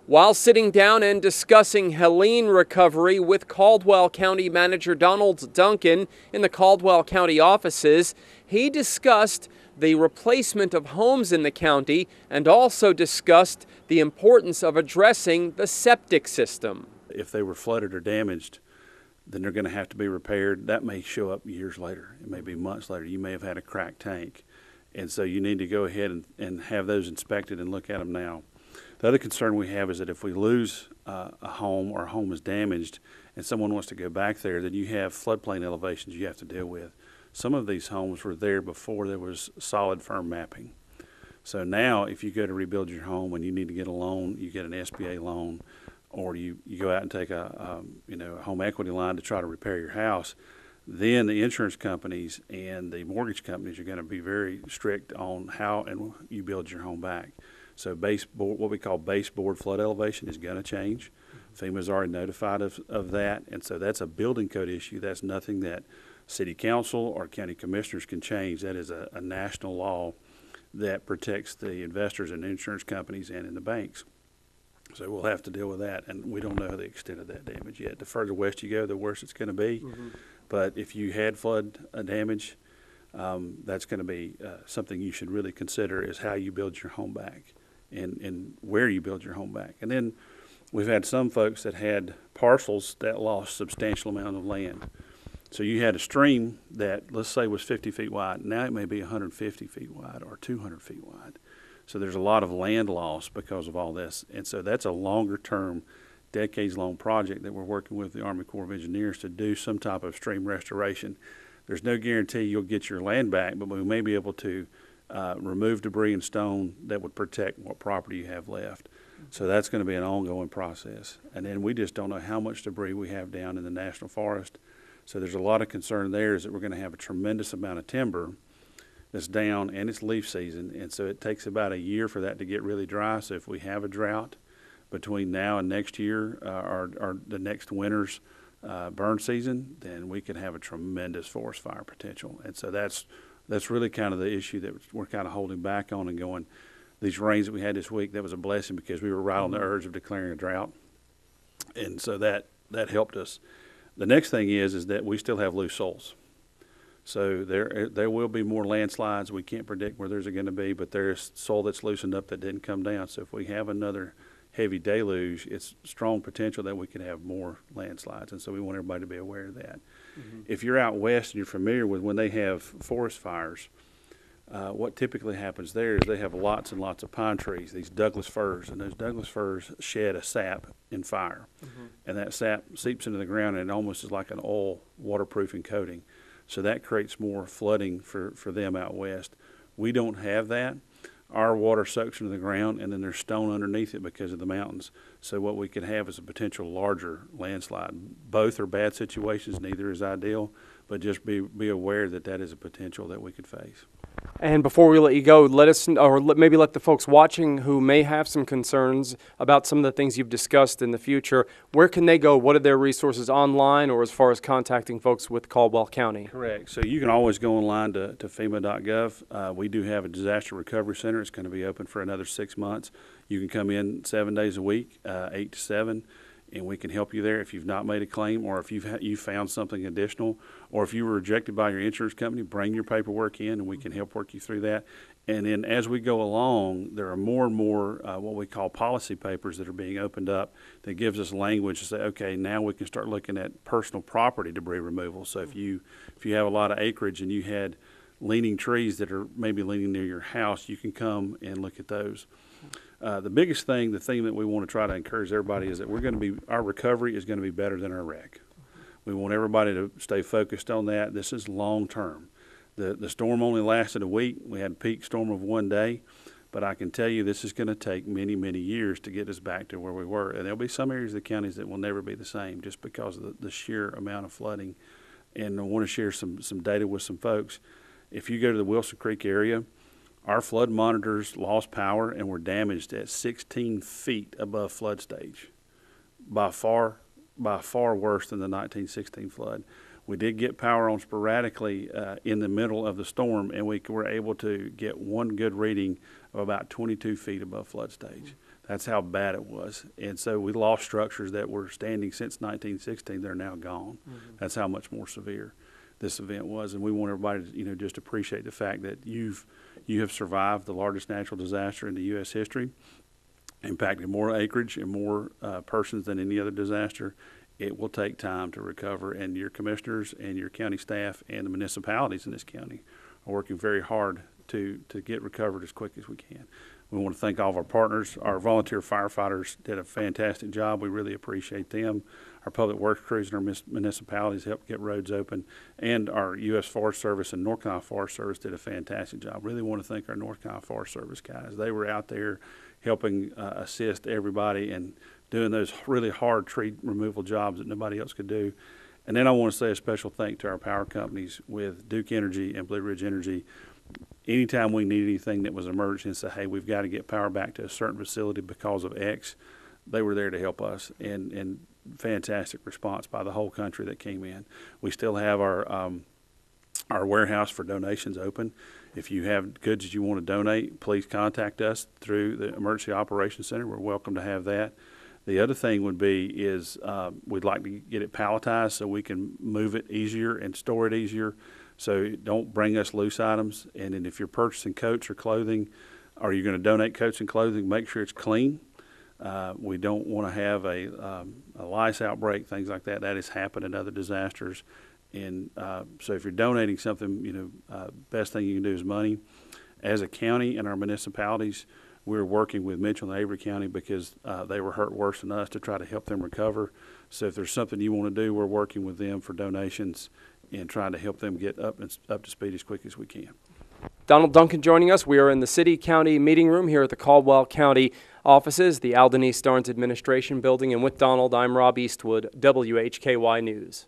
While sitting down and discussing Helene recovery with Caldwell County Manager Donald Duncan in the Caldwell County offices, he discussed the replacement of homes in the county and also discussed the importance of addressing the septic system. If they were flooded or damaged, then they're going to have to be repaired. That may show up years later. It may be months later. You may have had a cracked tank. And so you need to go ahead and have those inspected and look at them now. The other concern we have is that if we lose a home or a home is damaged and someone wants to go back there, then you have floodplain elevations you have to deal with. Some of these homes were there before there was solid firm mapping. So now if you go to rebuild your home and you need to get a loan, you get an SBA loan, or you go out and take a home equity line to try to repair your house, then the insurance companies and the mortgage companies are going to be very strict on how and you build your home back. So baseboard, what we call baseboard flood elevation, is going to change. FEMA's already notified of that, and so that's a building code issue. That's nothing that city council or county commissioners can change. That is a national law that protects the investors and insurance companies and in the banks. So we'll have to deal with that, and we don't know the extent of that damage yet. The further west you go, the worse it's going to be. But if you had flood damage, that's going to be something you should really consider, is how you build your home back and where you build your home back. And then we've had some folks that had parcels that lost substantial amount of land. So you had a stream that, let's say, was 50 feet wide. Now it may be 150 feet wide or 200 feet wide. So there's a lot of land loss because of all this. And so that's a longer term, decades-long project that we're working with the Army Corps of Engineers to do some type of stream restoration. There's no guarantee you'll get your land back, but we may be able to remove debris and stone that would protect what property you have left. So that's going to be an ongoing process. And then we just don't know how much debris we have down in the national forest. So there's a lot of concern there, is that we're going to have a tremendous amount of timber that's down, and it's leaf season. And so it takes about a year for that to get really dry. So if we have a drought between now and next year, or the next winter's burn season, then we could have a tremendous forest fire potential. And so that's really kind of the issue that we're kind of holding back on and going, these rains that we had this week, that was a blessing because we were right on the urge of declaring a drought. And so that helped us. The next thing is that we still have loose soils. So there will be more landslides. We can't predict where there's going to be, but there's soil that's loosened up that didn't come down. So if we have another heavy deluge, it's strong potential that we could have more landslides, and so we want everybody to be aware of that. If you're out west and you're familiar with when they have forest fires, what typically happens there is they have lots and lots of pine trees, these Douglas firs, and those Douglas firs shed a sap in fire, and that sap seeps into the ground, and it almost is like an oil waterproofing coating. So that creates more flooding for them out west. We don't have that. Our water soaks into the ground, and then there's stone underneath it because of the mountains. So what we could have is a potential larger landslide. Both are bad situations. Neither is ideal, but just be aware that that is a potential that we could face. And before we let you go, let us, or maybe let the folks watching who may have some concerns about some of the things you've discussed in the future, where can they go? What are their resources online, or as far as contacting folks with Caldwell County? Correct. So you can always go online to FEMA.gov. We do have a disaster recovery center. It's going to be open for another 6 months. You can come in 7 days a week, 8 to 7. And we can help you there if you've not made a claim, or if you found something additional, or if you were rejected by your insurance company, bring your paperwork in and we can help work you through that. And then as we go along, there are more and more what we call policy papers that are being opened up that gives us language to say, okay, now we can start looking at personal property debris removal. So if you have a lot of acreage and you had leaning trees that are maybe leaning near your house, you can come and look at those. The biggest thing, the thing that we want to try to encourage everybody is that our recovery is going to be better than our wreck. We want everybody to stay focused on that. This is long term. The storm only lasted a week. We had a peak storm of 1 day, but I can tell you this is going to take many, many years to get us back to where we were. And there'll be some areas of the counties that will never be the same just because of the sheer amount of flooding. And I want to share some data with some folks. If you go to the Wilson Creek area, our flood monitors lost power and were damaged at 16 feet above flood stage, by far worse than the 1916 flood. We did get power on sporadically in the middle of the storm, and we were able to get one good reading of about 22 feet above flood stage. That's how bad it was. And so we lost structures that were standing since 1916. They're now gone. That's how much more severe this event was. And we want everybody to, just appreciate the fact that you have survived the largest natural disaster in the U.S. history, impacted more acreage and more persons than any other disaster. It will take time to recover, and your commissioners and your county staff and the municipalities in this county are working very hard to get recovered as quick as we can. We want to thank all of our partners. Our volunteer firefighters did a fantastic job. We really appreciate them. Our public works crews and our municipalities helped get roads open, and our U.S. Forest Service and North Carolina Forest Service did a fantastic job. Really want to thank our North Carolina Forest Service guys. They were out there helping assist everybody and doing those really hard tree removal jobs that nobody else could do. And then I want to say a special thank to our power companies with Duke Energy and Blue Ridge Energy. Anytime we need anything that was an emergency and say, hey, we've got to get power back to a certain facility because of X, they were there to help us, and fantastic response by the whole country that came in. We still have our warehouse for donations open. If you have goods that you want to donate, please contact us through the Emergency Operations Center. We're welcome to have that. The other thing would be is we'd like to get it palletized so we can move it easier and store it easier. So don't bring us loose items. And then if you're purchasing coats or clothing, or you're going to donate coats and clothing, make sure it's clean. We don't want to have a lice outbreak, things like that. That has happened in other disasters. And so if you're donating something, best thing you can do is money. As a county and our municipalities, we're working with Mitchell and Avery County because they were hurt worse than us to try to help them recover. So if there's something you want to do, we're working with them for donations and trying to help them get up to speed as quick as we can. Donald Duncan joining us. We are in the City-County meeting room here at the Caldwell County offices, the Alderney Starnes Administration Building. And with Donald, I'm Rob Eastwood, WHKY News.